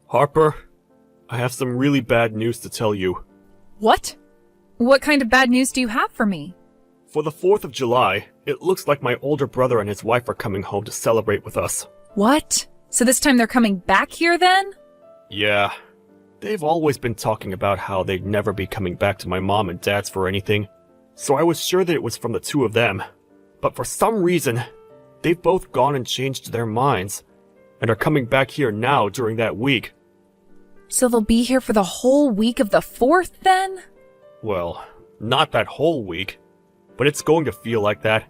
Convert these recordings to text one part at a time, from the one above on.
Harper, I have some really bad news to tell you. What? What kind of bad news do you have for me? For the 4th of July, it looks like my older brother and his wife are coming home to celebrate with us. What? So this time they're coming back here then? Yeah. They've always been talking about how they'd never be coming back to my mom and dad's for anything, so I was sure that it was from the two of them. But for some reason, they've both gone and changed their minds, and are coming back here now during that week. So they'll be here for the whole week of the 4th then? Well, not that whole week, but it's going to feel like that.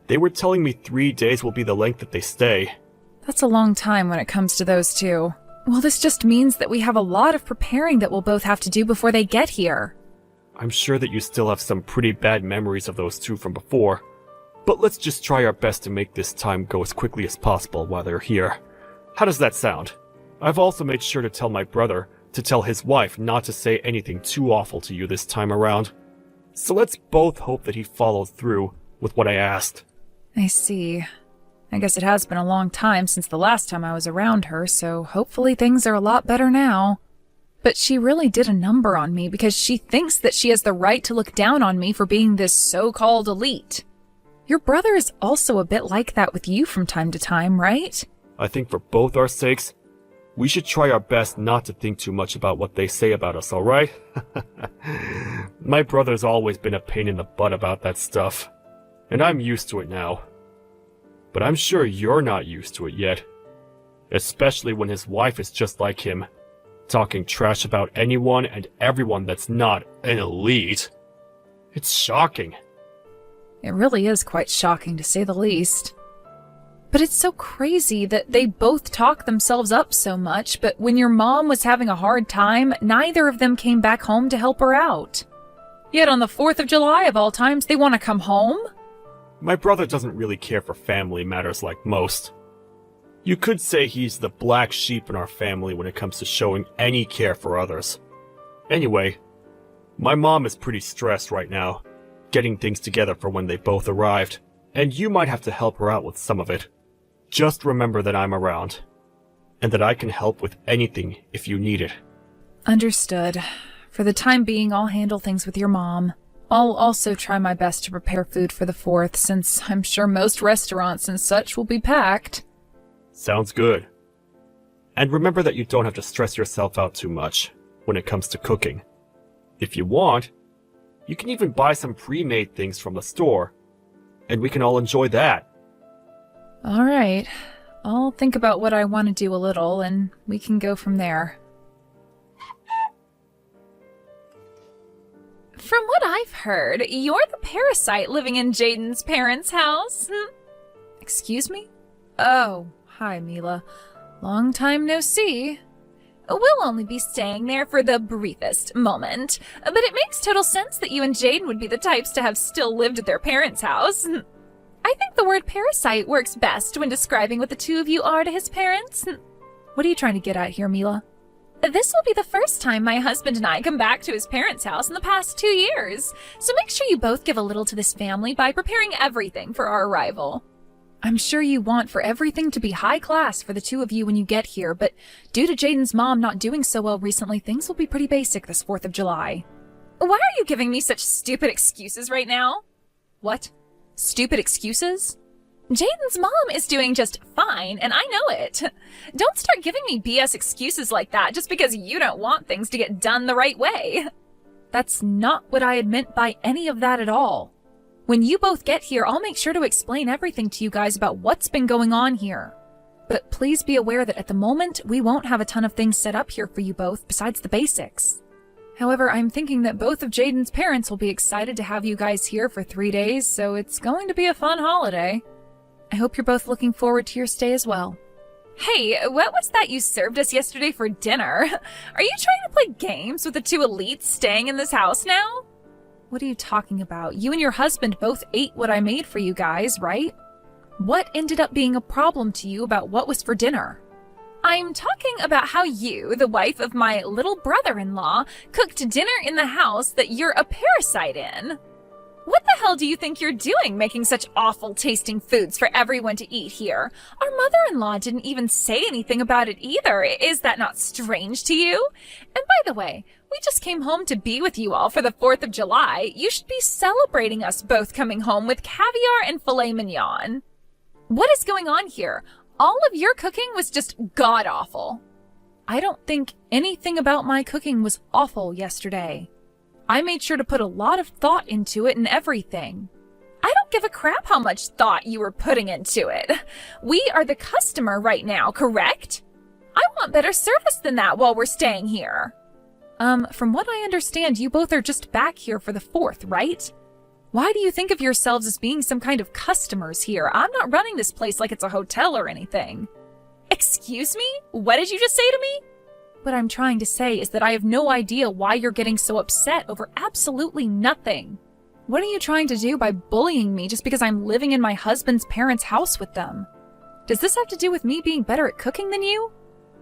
They were telling me 3 days will be the length that they stay. That's a long time when it comes to those two. Well, this just means that we have a lot of preparing that we'll both have to do before they get here. I'm sure that you still have some pretty bad memories of those two from before, but let's just try our best to make this time go as quickly as possible while they're here. How does that sound? I've also made sure to tell my brother to tell his wife not to say anything too awful to you this time around. So let's both hope that he follows through with what I asked. I see. I guess it has been a long time since the last time I was around her, so hopefully things are a lot better now. But she really did a number on me because she thinks that she has the right to look down on me for being this so-called elite. Your brother is also a bit like that with you from time to time, right? I think for both our sakes, we should try our best not to think too much about what they say about us, alright? My brother's always been a pain in the butt about that stuff, and I'm used to it now. But I'm sure you're not used to it yet. Especially when his wife is just like him, talking trash about anyone and everyone that's not an elite. It's shocking. It really is quite shocking to say the least. But it's so crazy that they both talk themselves up so much, but when your mom was having a hard time, neither of them came back home to help her out. Yet on the 4th of July of all times, they want to come home? My brother doesn't really care for family matters like most. You could say he's the black sheep in our family when it comes to showing any care for others. Anyway, my mom is pretty stressed right now, getting things together for when they both arrived, and you might have to help her out with some of it. Just remember that I'm around, and that I can help with anything if you need it. Understood. For the time being, I'll handle things with your mom. I'll also try my best to prepare food for the 4th, since I'm sure most restaurants and such will be packed. Sounds good. And remember that you don't have to stress yourself out too much when it comes to cooking. If you want, you can even buy some pre-made things from the store, and we can all enjoy that. All right. I'll think about what I want to do a little, and we can go from there. From what I've heard, you're the parasite living in Jaden's parents' house. Excuse me? Oh, hi, Mila. Long time no see. We'll only be staying there for the briefest moment, but it makes total sense that you and Jaden would be the types to have still lived at their parents' house. I think the word parasite works best when describing what the two of you are to his parents. What are you trying to get at here, Mila? This will be the first time my husband and I come back to his parents' house in the past 2 years, so make sure you both give a little to this family by preparing everything for our arrival. I'm sure you want for everything to be high class for the two of you when you get here, but due to Jaden's mom not doing so well recently, things will be pretty basic this 4th of July. Why are you giving me such stupid excuses right now? What? Stupid excuses? Jaden's mom is doing just fine, and I know it. Don't start giving me BS excuses like that just because you don't want things to get done the right way. That's not what I had meant by any of that at all. When you both get here, I'll make sure to explain everything to you guys about what's been going on here. But please be aware that at the moment, we won't have a ton of things set up here for you both besides the basics. However, I'm thinking that both of Jaden's parents will be excited to have you guys here for 3 days, so it's going to be a fun holiday. I hope you're both looking forward to your stay as well. Hey, what was that you served us yesterday for dinner? Are you trying to play games with the two elites staying in this house now? What are you talking about? You and your husband both ate what I made for you guys, right? What ended up being a problem to you about what was for dinner? I'm talking about how you, the wife of my little brother-in-law, cooked dinner in the house that you're a parasite in. What the hell do you think you're doing making such awful tasting foods for everyone to eat here? Our mother-in-law didn't even say anything about it either. Is that not strange to you? And by the way, we just came home to be with you all for the 4th of July. You should be celebrating us both coming home with caviar and filet mignon. What is going on here? All of your cooking was just god-awful. I don't think anything about my cooking was awful yesterday. I made sure to put a lot of thought into it and everything. I don't give a crap how much thought you were putting into it. We are the customer right now, correct? I want better service than that while we're staying here. From what I understand, you both are just back here for the 4th, right? Why do you think of yourselves as being some kind of customers here? I'm not running this place like it's a hotel or anything. Excuse me? What did you just say to me? What I'm trying to say is that I have no idea why you're getting so upset over absolutely nothing. What are you trying to do by bullying me just because I'm living in my husband's parents' house with them? Does this have to do with me being better at cooking than you?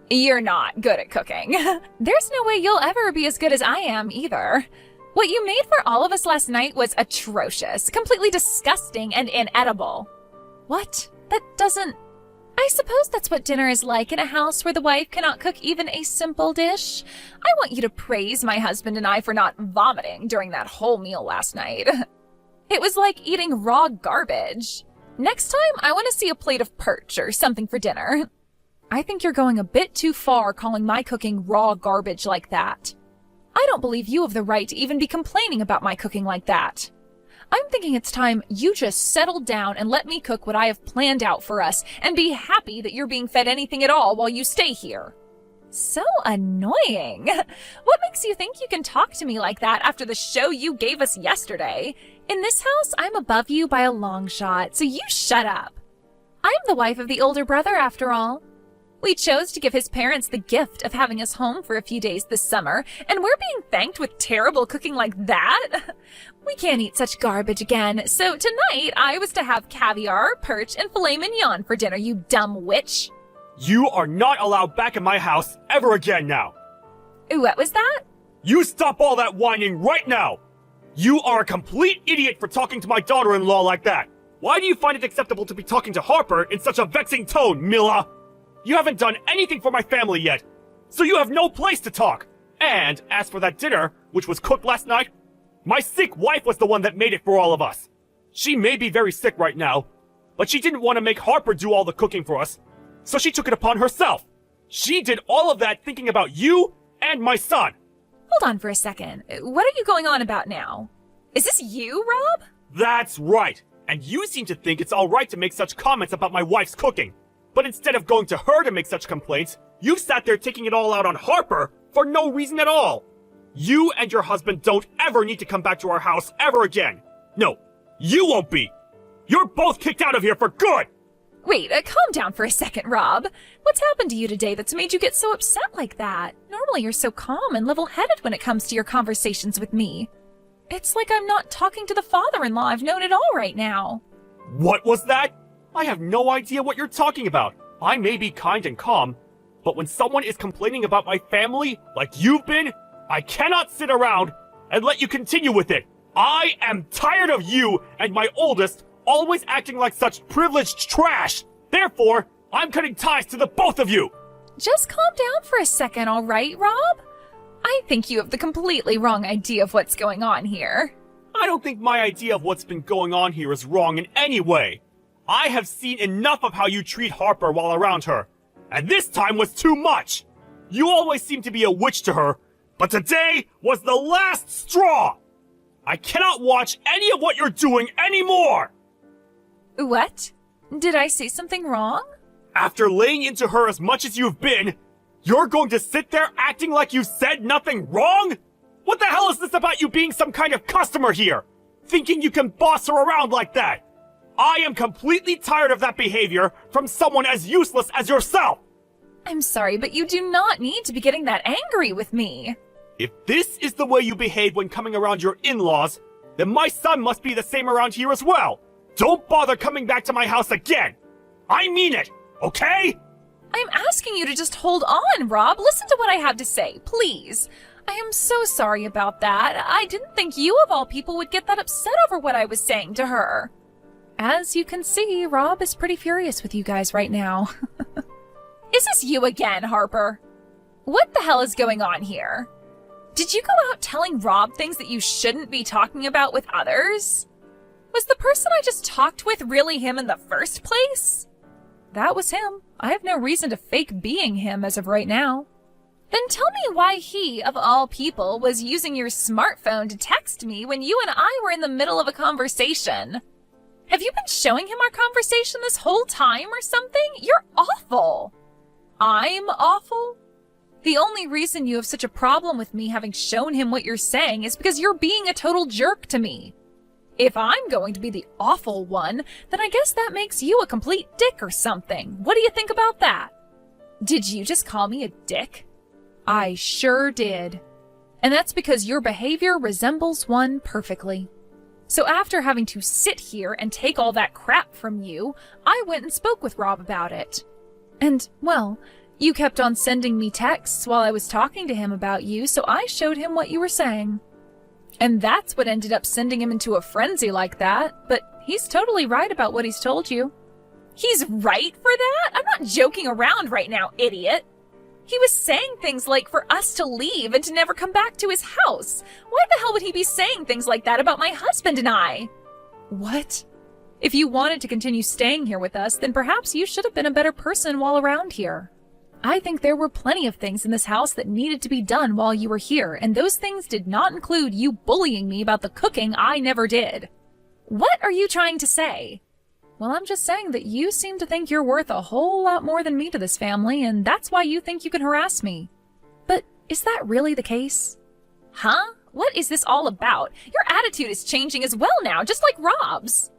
You're not good at cooking. There's no way you'll ever be as good as I am either. What you made for all of us last night was atrocious, completely disgusting and inedible. What? That doesn't... I suppose that's what dinner is like in a house where the wife cannot cook even a simple dish. I want you to praise my husband and I for not vomiting during that whole meal last night. It was like eating raw garbage. Next time, I want to see a plate of perch or something for dinner. I think you're going a bit too far calling my cooking raw garbage like that. I don't believe you have the right to even be complaining about my cooking like that. I'm thinking it's time you just settle down and let me cook what I have planned out for us and be happy that you're being fed anything at all while you stay here. So annoying. What makes you think you can talk to me like that after the show you gave us yesterday? In this house, I'm above you by a long shot, so you shut up. I'm the wife of the older brother after all. We chose to give his parents the gift of having us home for a few days this summer, and we're being thanked with terrible cooking like that? We can't eat such garbage again, so tonight I was to have caviar, perch, and filet mignon for dinner, you dumb witch. You are not allowed back in my house ever again now. What was that? You stop all that whining right now. You are a complete idiot for talking to my daughter-in-law like that. Why do you find it acceptable to be talking to Harper in such a vexing tone, Mila? You haven't done anything for my family yet, so you have no place to talk. And as for that dinner, which was cooked last night, my sick wife was the one that made it for all of us. She may be very sick right now, but she didn't want to make Harper do all the cooking for us, so she took it upon herself. She did all of that thinking about you and my son. Hold on for a second. What are you going on about now? Is this you, Rob? That's right. And you seem to think it's all right to make such comments about my wife's cooking. But instead of going to her to make such complaints, you've sat there taking it all out on Harper for no reason at all. You and your husband don't ever need to come back to our house ever again. No, you won't be. You're both kicked out of here for good. Wait, calm down for a second, Rob. What's happened to you today that's made you get so upset like that? Normally you're so calm and level-headed when it comes to your conversations with me. It's like I'm not talking to the father-in-law I've known at all right now. What was that? I have no idea what you're talking about. I may be kind and calm, but when someone is complaining about my family, like you've been, I cannot sit around and let you continue with it. I am tired of you and my oldest always acting like such privileged trash. Therefore, I'm cutting ties to the both of you. Just calm down for a second, all right, Rob? I think you have the completely wrong idea of what's going on here. I don't think my idea of what's been going on here is wrong in any way. I have seen enough of how you treat Harper while around her, and this time was too much. You always seem to be a witch to her, but today was the last straw. I cannot watch any of what you're doing anymore. What? Did I say something wrong? After laying into her as much as you've been, you're going to sit there acting like you said nothing wrong? What the hell is this about you being some kind of customer here? Thinking you can boss her around like that? I am completely tired of that behavior from someone as useless as yourself! I'm sorry, but you do not need to be getting that angry with me. If this is the way you behave when coming around your in-laws, then my son must be the same around here as well. Don't bother coming back to my house again! I mean it, okay? I'm asking you to just hold on, Rob. Listen to what I have to say, please. I am so sorry about that. I didn't think you of all people would get that upset over what I was saying to her. As you can see, Rob is pretty furious with you guys right now. Is this you again, Harper? What the hell is going on here? Did you go out telling Rob things that you shouldn't be talking about with others? Was the person I just talked with really him in the first place? That was him. I have no reason to fake being him as of right now. Then tell me why he, of all people, was using your smartphone to text me when you and I were in the middle of a conversation. Have you been showing him our conversation this whole time or something? You're awful. I'm awful? The only reason you have such a problem with me having shown him what you're saying is because you're being a total jerk to me. If I'm going to be the awful one, then I guess that makes you a complete dick or something. What do you think about that? Did you just call me a dick? I sure did. And that's because your behavior resembles one perfectly. So after having to sit here and take all that crap from you, I went and spoke with Rob about it. And, well, you kept on sending me texts while I was talking to him about you, so I showed him what you were saying. And that's what ended up sending him into a frenzy like that, but he's totally right about what he's told you. He's right for that? I'm not joking around right now, idiot. He was saying things like for us to leave and to never come back to his house. Why the hell would he be saying things like that about my husband and I? What? If you wanted to continue staying here with us, then perhaps you should have been a better person while around here. I think there were plenty of things in this house that needed to be done while you were here, and those things did not include you bullying me about the cooking I never did. What are you trying to say? Well, I'm just saying that you seem to think you're worth a whole lot more than me to this family, and that's why you think you can harass me. But is that really the case? Huh? What is this all about? Your attitude is changing as well now, just like Rob's.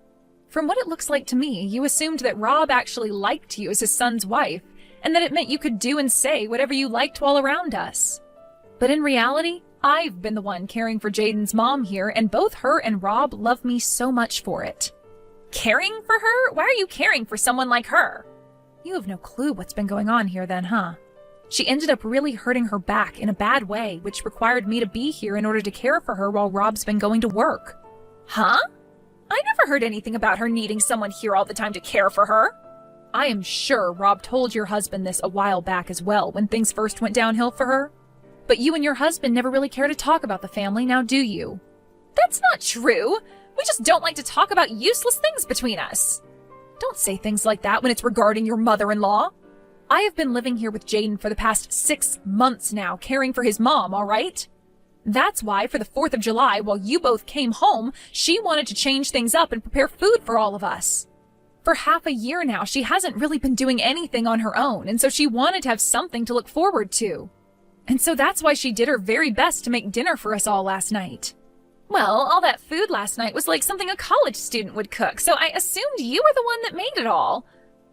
From what it looks like to me, you assumed that Rob actually liked you as his son's wife, and that it meant you could do and say whatever you liked while around us. But in reality, I've been the one caring for Jaden's mom here, and both her and Rob love me so much for it. Caring for her? Why are you caring for someone like her? You have no clue what's been going on here then, huh? She ended up really hurting her back in a bad way, which required me to be here in order to care for her while Rob's been going to work. Huh? I never heard anything about her needing someone here all the time to care for her. I am sure Rob told your husband this a while back as well, when things first went downhill for her. But you and your husband never really care to talk about the family, now do you? That's not true. We just don't like to talk about useless things between us. Don't say things like that when it's regarding your mother-in-law. I have been living here with Jaden for the past 6 months now, caring for his mom, all right? That's why for the 4th of July, while you both came home, she wanted to change things up and prepare food for all of us. For half a year now, she hasn't really been doing anything on her own, and so she wanted to have something to look forward to. And so that's why she did her very best to make dinner for us all last night. Well, all that food last night was like something a college student would cook, so I assumed you were the one that made it all.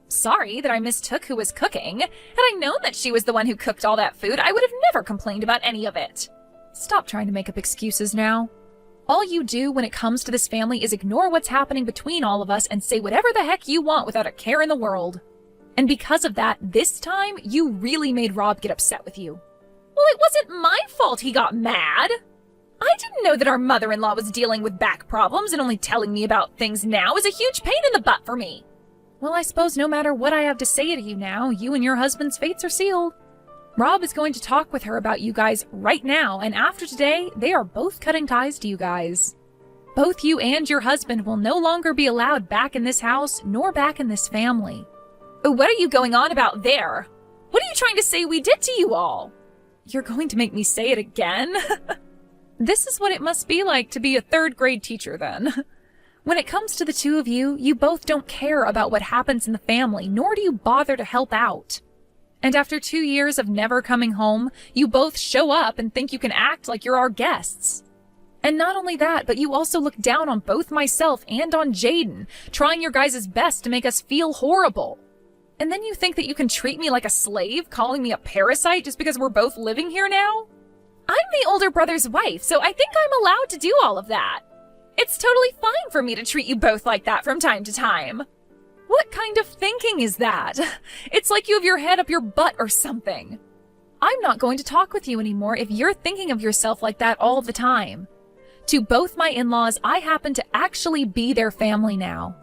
Sorry that I mistook who was cooking. Had I known that she was the one who cooked all that food, I would have never complained about any of it. Stop trying to make up excuses now. All you do when it comes to this family is ignore what's happening between all of us and say whatever the heck you want without a care in the world. And because of that, this time, you really made Rob get upset with you. Well, it wasn't my fault he got mad. I didn't know that our mother-in-law was dealing with back problems, and only telling me about things now is a huge pain in the butt for me. Well, I suppose no matter what I have to say to you now, you and your husband's fates are sealed. Rob is going to talk with her about you guys right now, and after today, they are both cutting ties to you guys. Both you and your husband will no longer be allowed back in this house, nor back in this family. What are you going on about there? What are you trying to say we did to you all? You're going to make me say it again? This is what it must be like to be a 3rd grade teacher then. When it comes to the two of you, you both don't care about what happens in the family, nor do you bother to help out. And after 2 years of never coming home, you both show up and think you can act like you're our guests. And not only that, but you also look down on both myself and on Jaden, trying your guys' best to make us feel horrible. And then you think that you can treat me like a slave, calling me a parasite just because we're both living here now? I'm the older brother's wife, so I think I'm allowed to do all of that. It's totally fine for me to treat you both like that from time to time. What kind of thinking is that? It's like you have your head up your butt or something. I'm not going to talk with you anymore if you're thinking of yourself like that all the time. To both my in-laws, I happen to actually be their family now.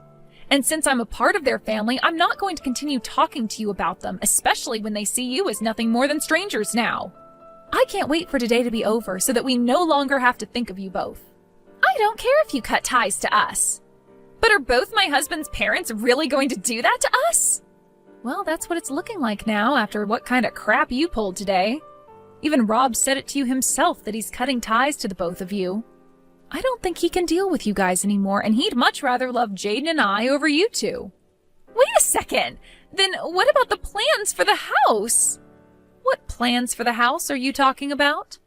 And since I'm a part of their family, I'm not going to continue talking to you about them, especially when they see you as nothing more than strangers now. I can't wait for today to be over so that we no longer have to think of you both. I don't care if you cut ties to us. But are both my husband's parents really going to do that to us? Well, that's what it's looking like now after what kind of crap you pulled today. Even Rob said it to you himself that he's cutting ties to the both of you. I don't think he can deal with you guys anymore, and he'd much rather love Jaden and I over you two. Wait a second! Then what about the plans for the house? What plans for the house are you talking about?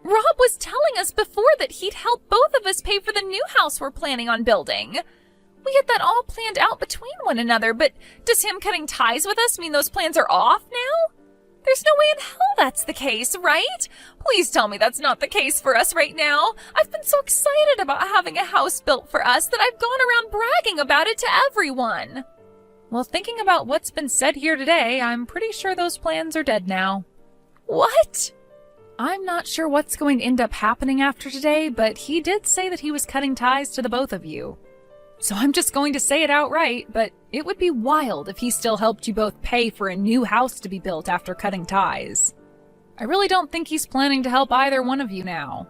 Rob was telling us before that he'd help both of us pay for the new house we're planning on building. We had that all planned out between one another, but does him cutting ties with us mean those plans are off now? There's no way in hell that's the case, right? Please tell me that's not the case for us right now. I've been so excited about having a house built for us that I've gone around bragging about it to everyone. Well, thinking about what's been said here today, I'm pretty sure those plans are dead now. What? I'm not sure what's going to end up happening after today, but he did say that he was cutting ties to the both of you. So I'm just going to say it outright, but it would be wild if he still helped you both pay for a new house to be built after cutting ties. I really don't think he's planning to help either one of you now.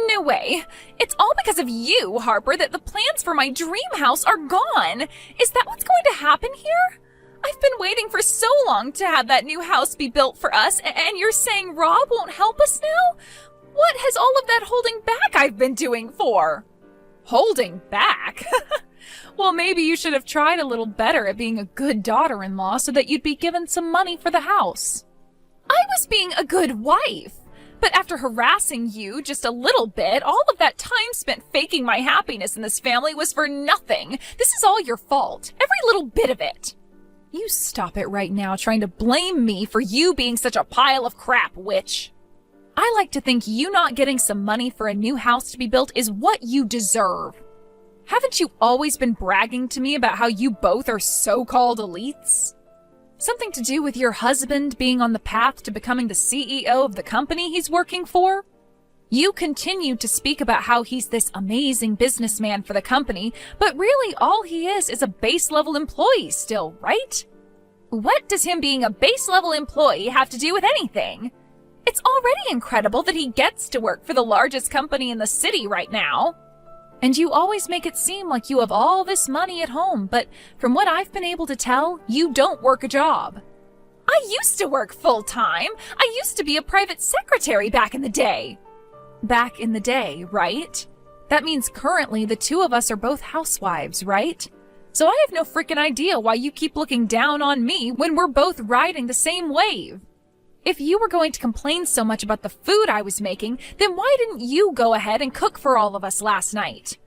No way. It's all because of you, Harper, that the plans for my dream house are gone. Is that what's going to happen here? I've been waiting for so long to have that new house be built for us, and you're saying Rob won't help us now? What has all of that holding back I've been doing for? Holding back? Well, maybe you should have tried a little better at being a good daughter-in-law so that you'd be given some money for the house. I was being a good wife. But after harassing you just a little bit, all of that time spent faking my happiness in this family was for nothing. This is all your fault. Every little bit of it. You stop it right now trying to blame me for you being such a pile of crap, witch. I like to think you not getting some money for a new house to be built is what you deserve. Haven't you always been bragging to me about how you both are so-called elites? Something to do with your husband being on the path to becoming the CEO of the company he's working for? You continue to speak about how he's this amazing businessman for the company, but really all he is a base-level employee still, right? What does him being a base-level employee have to do with anything? It's already incredible that he gets to work for the largest company in the city right now. And you always make it seem like you have all this money at home, but from what I've been able to tell, you don't work a job. I used to work full-time. I used to be a private secretary back in the day. Back in the day, right? That means currently the two of us are both housewives, right? So I have no freaking idea why you keep looking down on me when we're both riding the same wave. If you were going to complain so much about the food I was making, then why didn't you go ahead and cook for all of us last night?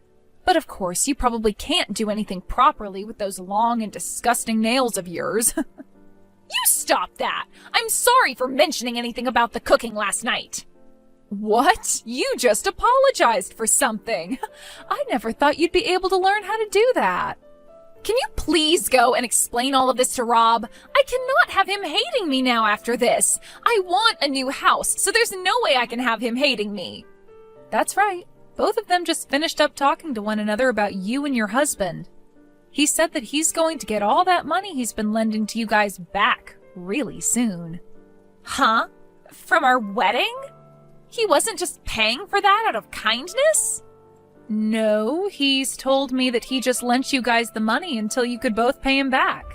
But of course, you probably can't do anything properly with those long and disgusting nails of yours. You stop that! I'm sorry for mentioning anything about the cooking last night. What? You just apologized for something. I never thought you'd be able to learn how to do that. Can you please go and explain all of this to Rob? I cannot have him hating me now after this. I want a new house, so there's no way I can have him hating me. That's right. Both of them just finished up talking to one another about you and your husband. He said that he's going to get all that money he's been lending to you guys back really soon. Huh? From our wedding? He wasn't just paying for that out of kindness? No, he's told me that he just lent you guys the money until you could both pay him back.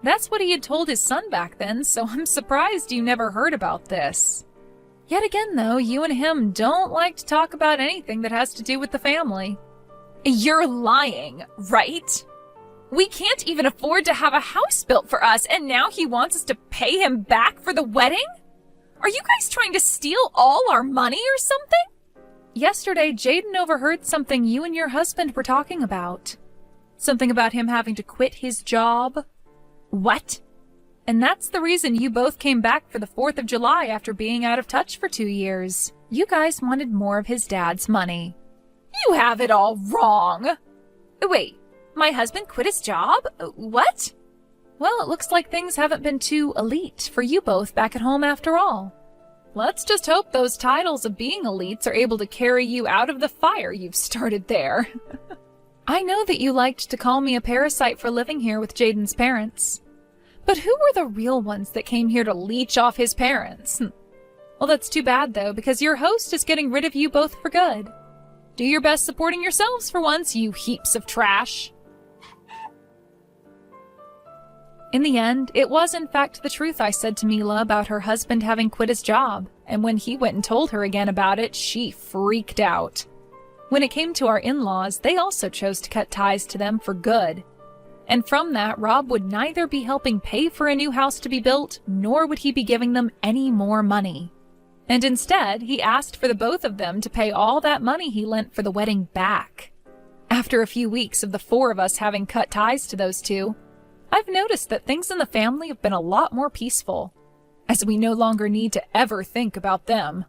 That's what he had told his son back then, so I'm surprised you never heard about this. Yet again, though, you and him don't like to talk about anything that has to do with the family. You're lying, right? We can't even afford to have a house built for us, and now he wants us to pay him back for the wedding? Are you guys trying to steal all our money or something? Yesterday, Jaden overheard something you and your husband were talking about. Something about him having to quit his job. What? And that's the reason you both came back for the 4th of July after being out of touch for 2 years. You guys wanted more of his dad's money. You have it all wrong. Wait, my husband quit his job? What? Well, it looks like things haven't been too elite for you both back at home after all. Let's just hope those titles of being elites are able to carry you out of the fire you've started there. I know that you liked to call me a parasite for living here with Jaden's parents. But who were the real ones that came here to leech off his parents? Well, that's too bad, though, because your host is getting rid of you both for good. Do your best supporting yourselves for once, you heaps of trash. In the end, it was in fact the truth I said to Mila about her husband having quit his job, and when he went and told her again about it, she freaked out. When it came to our in-laws, they also chose to cut ties to them for good. And from that, Rob would neither be helping pay for a new house to be built, nor would he be giving them any more money. And instead, he asked for the both of them to pay all that money he lent for the wedding back. After a few weeks of the four of us having cut ties to those two, I've noticed that things in the family have been a lot more peaceful, as we no longer need to ever think about them.